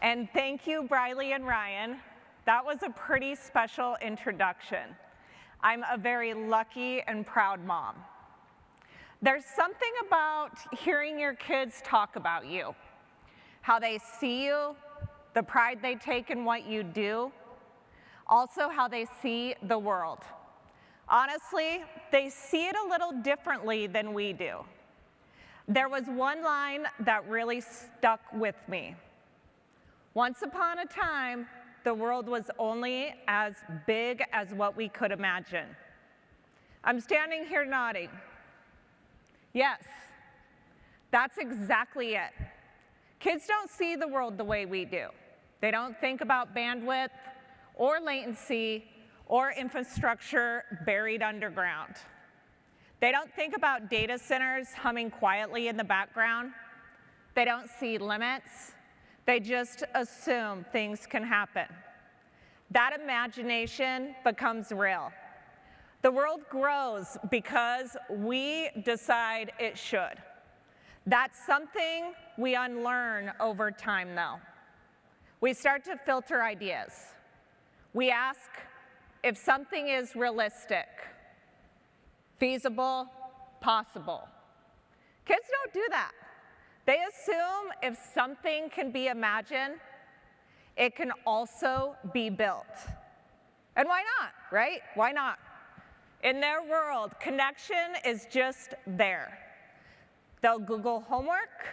And thank you, Briley and Ryan. That was a pretty special introduction. I'm a very lucky and proud mom. There's something about hearing your kids talk about you, how they see you, the pride they take in what you do, also how they see the world. Honestly, they see it a little differently than we do. There was one line that really stuck with me. Once upon a time, the world was only as big as what we could imagine. I'm standing here nodding. Yes, that's exactly it. Kids don't see the world the way we do. They don't think about bandwidth or latency or infrastructure buried underground. They don't think about data centers humming quietly in the background. They don't see limits. They just assume things can happen. That imagination becomes real. The world grows because we decide it should. That's something we unlearn over time, though. We start to filter ideas. We ask if something is realistic, feasible, possible. Kids don't do that. They assume if something can be imagined, it can also be built. And why not, right? Why not? In their world, connection is just there. They'll Google homework,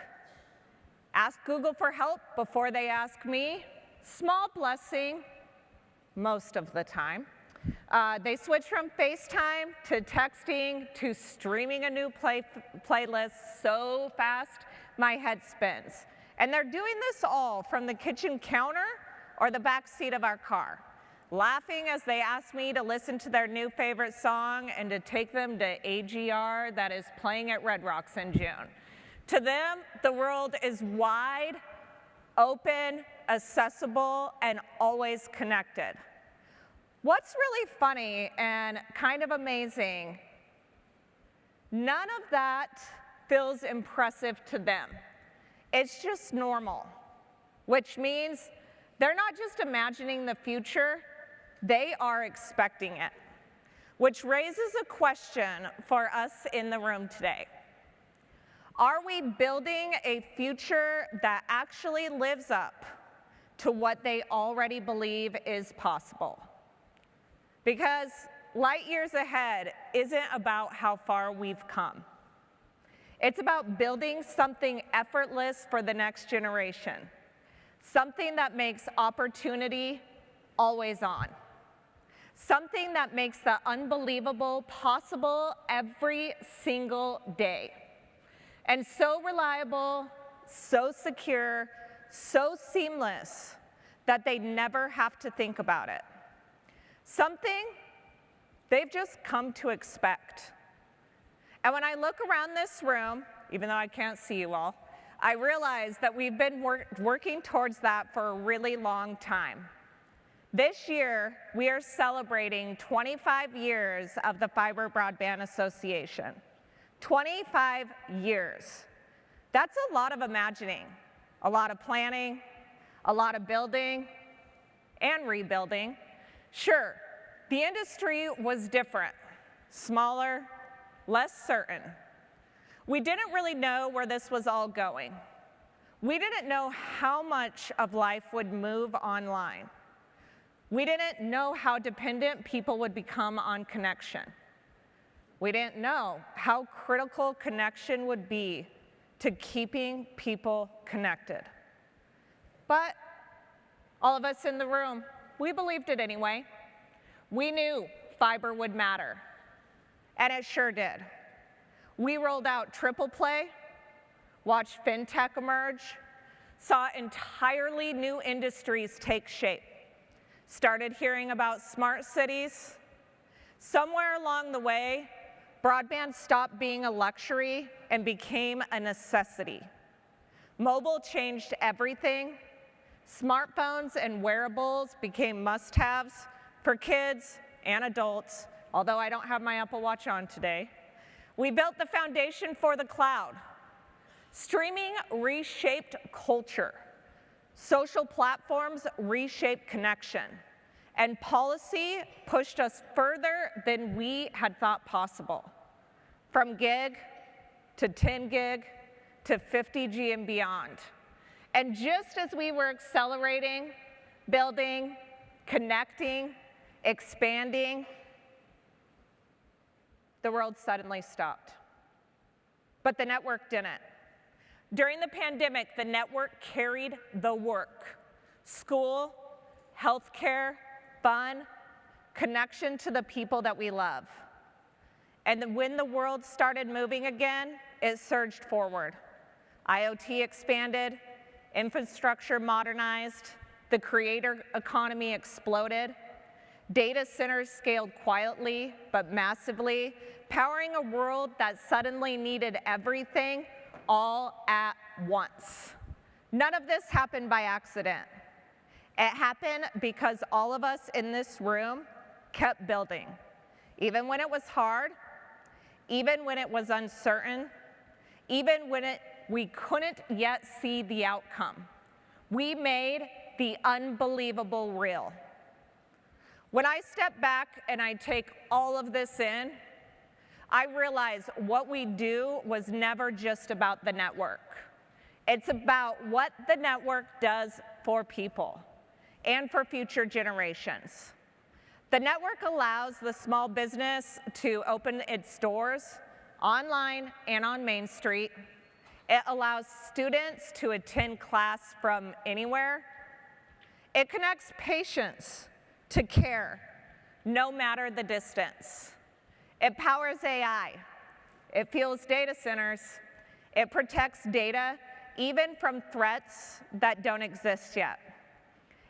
ask Google for help before they ask me. Small blessing, most of the time. They switch from FaceTime to texting to streaming a new playlist so fast my head spins. And they're doing this all from the kitchen counter or the back seat of our car, laughing as they ask me to listen to their new favorite song and to take them to AGR that is playing at Red Rocks in June. To them, the world is wide, open, accessible, and always connected. What's really funny and kind of amazing, none of that feels impressive to them. It's just normal, which means they're not just imagining the future, they are expecting it, which raises a question for us in the room today. Are we building a future that actually lives up to what they already believe is possible? Because light years ahead isn't about how far we've come. It's about building something effortless for the next generation, something that makes opportunity always on, something that makes the unbelievable possible every single day, and so reliable, so secure, so seamless that they never have to think about it. Something they've just come to expect. And when I look around this room, even though I can't see you all, I realize that we've been working towards that for a really long time. This year, we are celebrating 25 years of the Fiber Broadband Association. 25 years. That's a lot of imagining, a lot of planning, a lot of building and rebuilding. Sure, the industry was different, smaller, less certain. We didn't really know where this was all going. We didn't know how much of life would move online. We didn't know how dependent people would become on connection. We didn't know how critical connection would be to keeping people connected. But all of us in the room, we believed it anyway. We knew fiber would matter, and it sure did. We rolled out triple play, watched fintech emerge, saw entirely new industries take shape, started hearing about smart cities. Somewhere along the way, broadband stopped being a luxury and became a necessity. Mobile changed everything. Smartphones and wearables became must-haves for kids and adults, although I don't have my Apple Watch on today. We built the foundation for the cloud. Streaming reshaped culture. Social platforms reshaped connection, and policy pushed us further than we had thought possible, from gig to 10 gig to 50G and beyond. And just as we were accelerating, building, connecting, expanding, the world suddenly stopped. But the network didn't. During the pandemic, the network carried the work: school, healthcare, fun, connection to the people that we love. And then when the world started moving again, it surged forward. IoT expanded, infrastructure modernized, the creator economy exploded, data centers scaled quietly but massively, powering a world that suddenly needed everything all at once. None of this happened by accident. It happened because all of us in this room kept building, even when it was hard, even when it was uncertain, even when we couldn't yet see the outcome. We made the unbelievable real. When I step back and I take all of this in, I realize what we do was never just about the network. It's about what the network does for people and for future generations. The network allows the small business to open its doors online and on Main Street. It allows students to attend class from anywhere. It connects patients to care, no matter the distance. It powers AI. It fuels data centers. It protects data, even from threats that don't exist yet,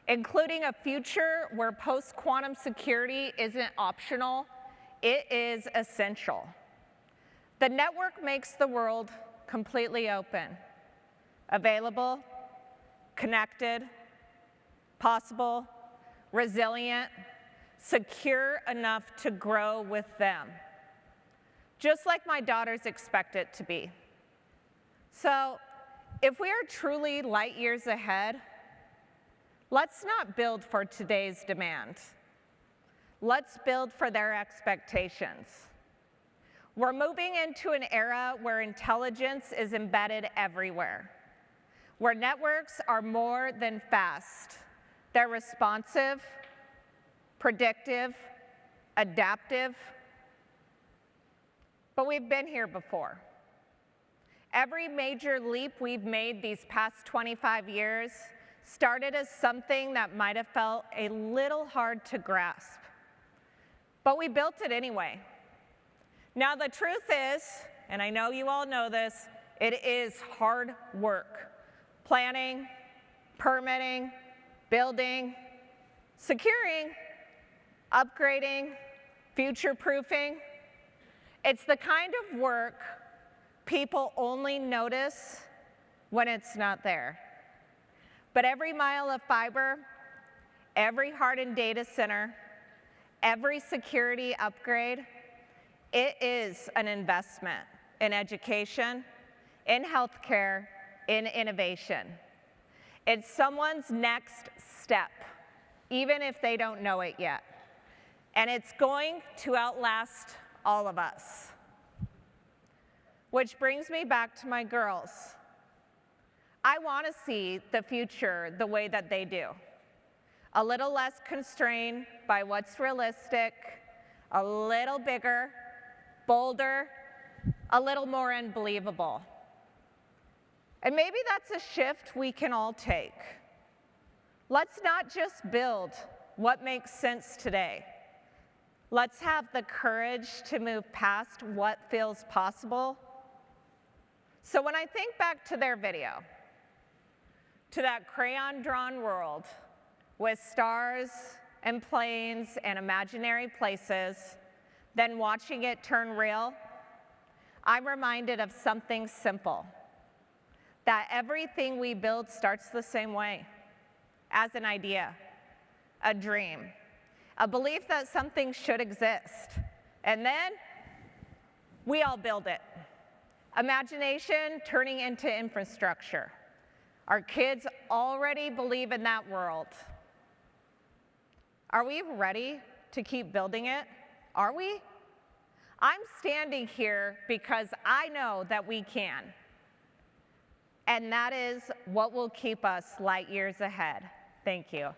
including a future where post-quantum security isn't optional, it is essential. The network makes the world completely open, available, connected, possible, resilient, secure enough to grow with them, just like my daughters expect it to be. So, if we are truly light years ahead, let's not build for today's demand. Let's build for their expectations. We're moving into an era where intelligence is embedded everywhere, where networks are more than fast. They're responsive, predictive, adaptive. But we've been here before. Every major leap we've made these past 25 years started as something that might have felt a little hard to grasp. But we built it anyway. Now the truth is, and I know you all know this, it is hard work. Planning, permitting, building, securing, upgrading, future-proofing. It's the kind of work people only notice when it's not there. But every mile of fiber, every hardened data center, every security upgrade, it is an investment in education, in healthcare, in innovation. It's someone's next step, even if they don't know it yet. And it's going to outlast all of us. Which brings me back to my girls. I want to see the future the way that they do. A little less constrained by what's realistic, a little bigger, bolder, a little more unbelievable. And maybe that's a shift we can all take. Let's not just build what makes sense today. Let's have the courage to move past what feels possible. So when I think back to their video, to that crayon-drawn world with stars and planes and imaginary places, then watching it turn real, I'm reminded of something simple, that everything we build starts the same way, as an idea, a dream, a belief that something should exist, and then we all build it. Imagination turning into infrastructure. Our kids already believe in that world. Are we ready to keep building it? Are we? I'm standing here because I know that we can. And that is what will keep us light years ahead. Thank you.